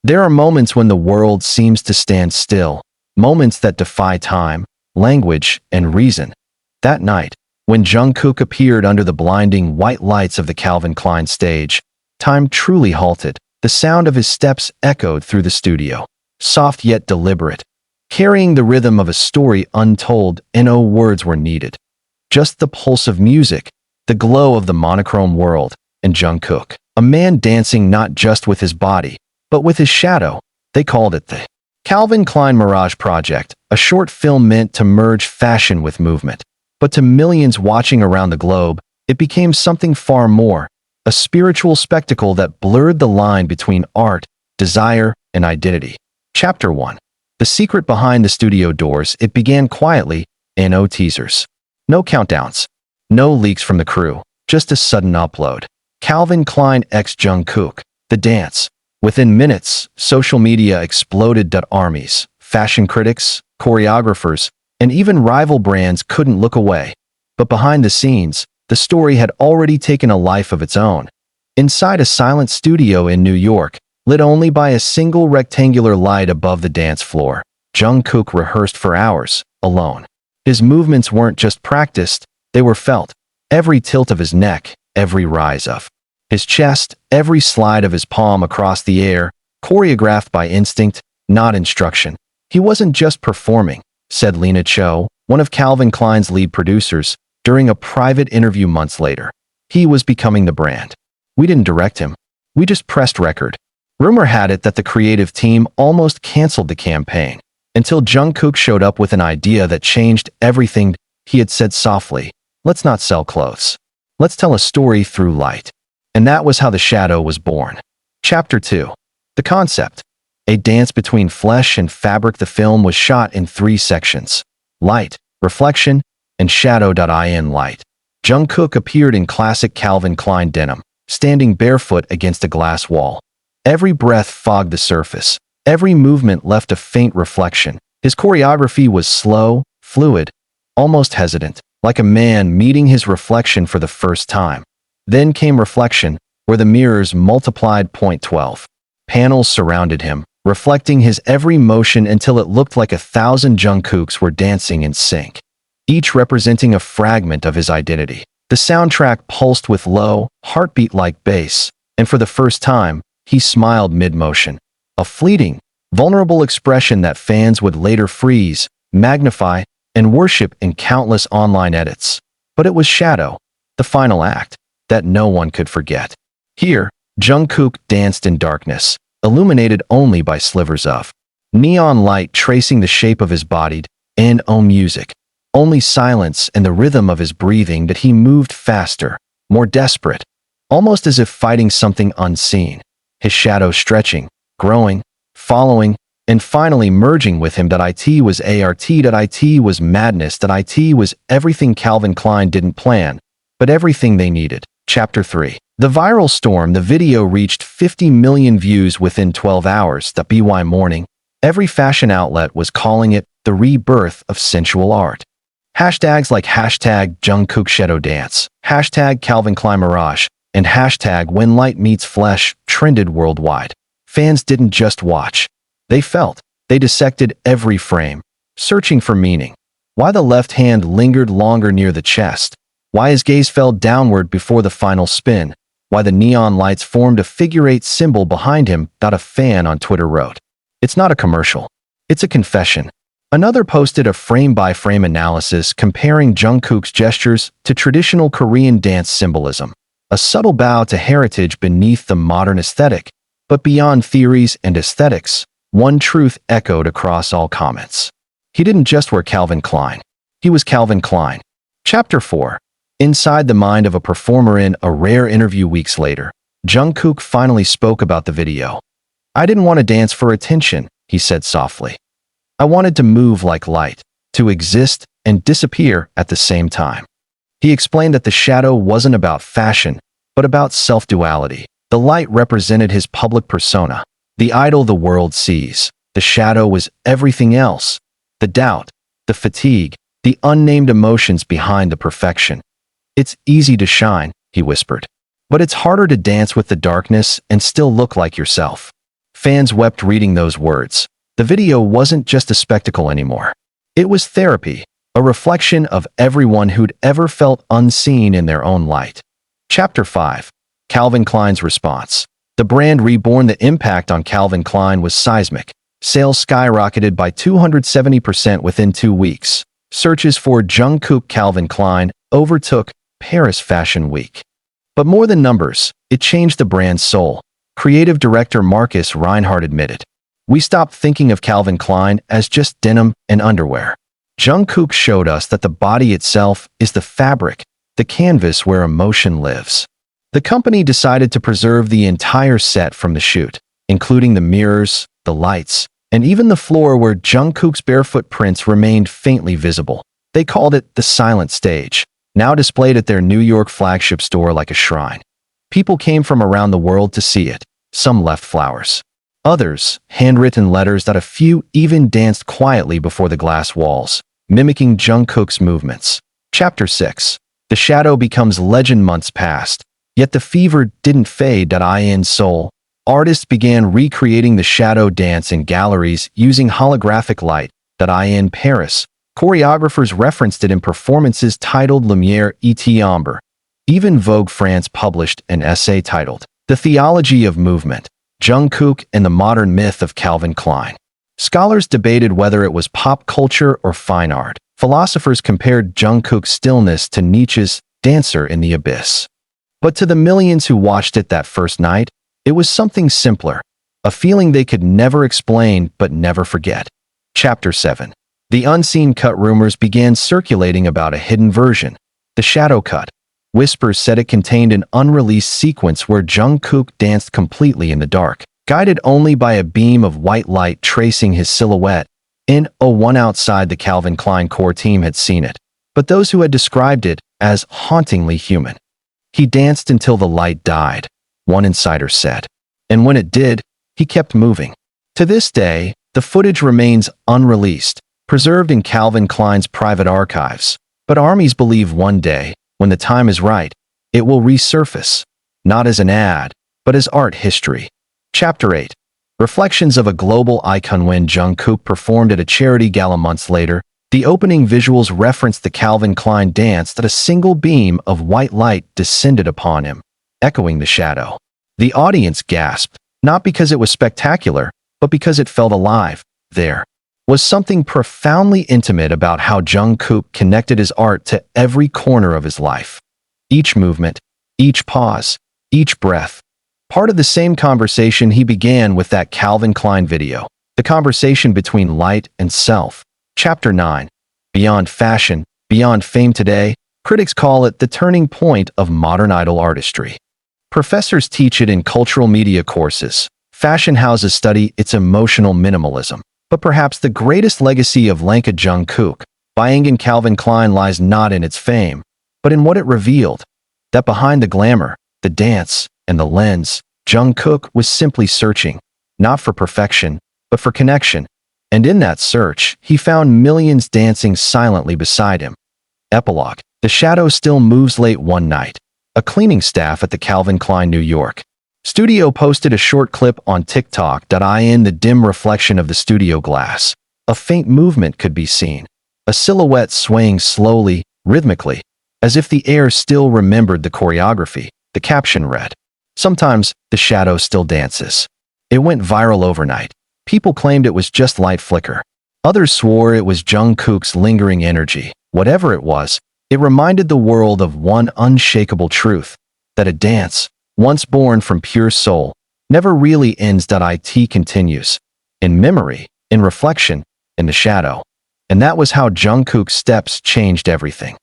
There are moments when the world seems to stand still, moments that defy time, language, and reason. That night, when Jungkook appeared under the blinding white lights of the Calvin Klein stage, time truly halted. The sound of his steps echoed through the studio, soft yet deliberate, carrying the rhythm of a story untold, and no words were needed. Just the pulse of music, the glow of the monochrome world, and Jungkook, a man dancing not just with his body, but with his shadow. They called it the Calvin Klein Mirage Project, a short film meant to merge fashion with movement. But to millions watching around the globe, it became something far more, a spiritual spectacle that blurred the line between art, desire, and identity. Chapter 1. The secret behind the studio doors. It began quietly, and no teasers. No countdowns. No leaks from the crew. Just a sudden upload. Calvin Klein x Jungkook. The dance. Within minutes, social media exploded. Armies, fashion critics, choreographers, and even rival brands couldn't look away. But behind the scenes, the story had already taken a life of its own. Inside a silent studio in New York, lit only by a single rectangular light above the dance floor, Jungkook rehearsed for hours, alone. His movements weren't just practiced, they were felt. Every tilt of his neck, every rise of his chest, every slide of his palm across the air, choreographed by instinct, not instruction. He wasn't just performing, said Lena Cho, one of Calvin Klein's lead producers, during a private interview months later. He was becoming the brand. We didn't direct him. We just pressed record. Rumor had it that the creative team almost canceled the campaign, until Jungkook showed up with an idea that changed everything. He had said softly, "Let's not sell clothes. Let's tell a story through light." And that was how the shadow was born. Chapter 2. The concept. A dance between flesh and fabric. The film was shot in 3 sections: light, reflection, and shadow. In light, Jungkook appeared in classic Calvin Klein denim, standing barefoot against a glass wall. Every breath fogged the surface. Every movement left a faint reflection. His choreography was slow, fluid, almost hesitant, like a man meeting his reflection for the first time. Then came reflection, where the mirrors multiplied. 12 panels surrounded him, reflecting his every motion until it looked like 1,000 Jungkooks were dancing in sync, each representing a fragment of his identity. The soundtrack pulsed with low, heartbeat-like bass, and for the first time, he smiled mid-motion, a fleeting, vulnerable expression that fans would later freeze, magnify, and worship in countless online edits. But it was Shadow, the final act, that no one could forget. Here, Jungkook danced in darkness, illuminated only by slivers of neon light tracing the shape of his body, and no music, only silence and the rhythm of his breathing. That he moved faster, more desperate, almost as if fighting something unseen. His shadow stretching, growing, following, and finally merging with him. It was art. It was madness. It was everything Calvin Klein didn't plan, but everything they needed. Chapter 3. The viral storm. The video reached 50 million views within 12 hours. By morning, every fashion outlet was calling it the rebirth of sensual art. Hashtags like #Jungkook Shadow Dance, #Calvin Klein Mirage, and #When Light Meets Flesh trended worldwide. Fans didn't just watch. They felt. They dissected every frame, searching for meaning. Why the left hand lingered longer near the chest. Why his gaze fell downward before the final spin. Why the neon lights formed a figure-8 symbol behind him. A fan on Twitter wrote, "It's not a commercial. It's a confession." Another posted a frame-by-frame analysis comparing Jungkook's gestures to traditional Korean dance symbolism. A subtle bow to heritage beneath the modern aesthetic. But beyond theories and aesthetics, one truth echoed across all comments. He didn't just wear Calvin Klein. He was Calvin Klein. Chapter 4. Inside the mind of a performer. In a rare interview weeks later, Jungkook finally spoke about the video. "I didn't want to dance for attention," he said softly. "I wanted to move like light, to exist and disappear at the same time." He explained that the shadow wasn't about fashion, but about self-duality. The light represented his public persona, the idol the world sees. The shadow was everything else: the doubt, the fatigue, the unnamed emotions behind the perfection. "It's easy to shine," he whispered, "but it's harder to dance with the darkness and still look like yourself." Fans wept reading those words. The video wasn't just a spectacle anymore. It was therapy, a reflection of everyone who'd ever felt unseen in their own light. Chapter 5. Calvin Klein's response. The brand reborn. The impact on Calvin Klein was seismic. Sales skyrocketed by 270% within 2 weeks. Searches for Jungkook Calvin Klein overtook Paris Fashion Week. But more than numbers, it changed the brand's soul. Creative director Marcus Reinhardt admitted, "We stopped thinking of Calvin Klein as just denim and underwear. Jungkook showed us that the body itself is the fabric, the canvas where emotion lives." The company decided to preserve the entire set from the shoot, including the mirrors, the lights, and even the floor where Jungkook's barefoot prints remained faintly visible. They called it the silent stage, now displayed at their New York flagship store like a shrine. People came from around the world to see it. Some left flowers. Others, handwritten letters that a few even danced quietly before the glass walls, mimicking Jungkook's movements. Chapter 6. The shadow becomes legend. Months passed, yet the fever didn't fade. In Seoul, artists began recreating the shadow dance in galleries using holographic light. In Paris, choreographers referenced it in performances titled Lumière et Ombre. Even Vogue France published an essay titled The Theology of Movement, Jungkook and the Modern Myth of Calvin Klein. Scholars debated whether it was pop culture or fine art. Philosophers compared Jungkook's stillness to Nietzsche's Dancer in the Abyss. But to the millions who watched it that first night, it was something simpler, a feeling they could never explain but never forget. Chapter 7. The unseen cut. Rumors began circulating about a hidden version, the shadow cut. Whispers said it contained an unreleased sequence where Jungkook danced completely in the dark, guided only by a beam of white light tracing his silhouette. One outside the Calvin Klein core team had seen it, but those who had described it as hauntingly human. He danced until the light died, one insider said. And when it did, he kept moving. To this day, the footage remains unreleased, preserved in Calvin Klein's private archives. But armies believe one day, when the time is right, it will resurface, not as an ad, but as art history. Chapter 8. Reflections of a global icon. When Jungkook performed at a charity gala months later, the opening visuals referenced the Calvin Klein dance that a single beam of white light descended upon him, echoing the shadow. The audience gasped, not because it was spectacular, but because it felt alive. There was something profoundly intimate about how Jungkook connected his art to every corner of his life. Each movement, each pause, each breath. Part of the same conversation he began with that Calvin Klein video, the conversation between light and self. Chapter 9. Beyond fashion, beyond fame. Today, critics call it the turning point of modern idol artistry. Professors teach it in cultural media courses. Fashion houses study its emotional minimalism. But perhaps the greatest legacy of Lanka Jungkook, buying in Calvin Klein, lies not in its fame, but in what it revealed. That behind the glamour, the dance, and the lens, Jungkook was simply searching, not for perfection, but for connection. And in that search, he found millions dancing silently beside him. Epilogue. The shadow still moves. Late one night, a cleaning staff at the Calvin Klein New York studio posted a short clip on TikTok. In the dim reflection of the studio glass, a faint movement could be seen, a silhouette swaying slowly, rhythmically, as if the air still remembered the choreography. The caption read, "Sometimes the shadow still dances." It went viral overnight. People claimed it was just light flicker. Others swore it was Jungkook's lingering energy. Whatever it was, it reminded the world of one unshakable truth, that a dance, once born from pure soul, never really ends. It continues, in memory, in reflection, in the shadow. And that was how Jungkook's steps changed everything.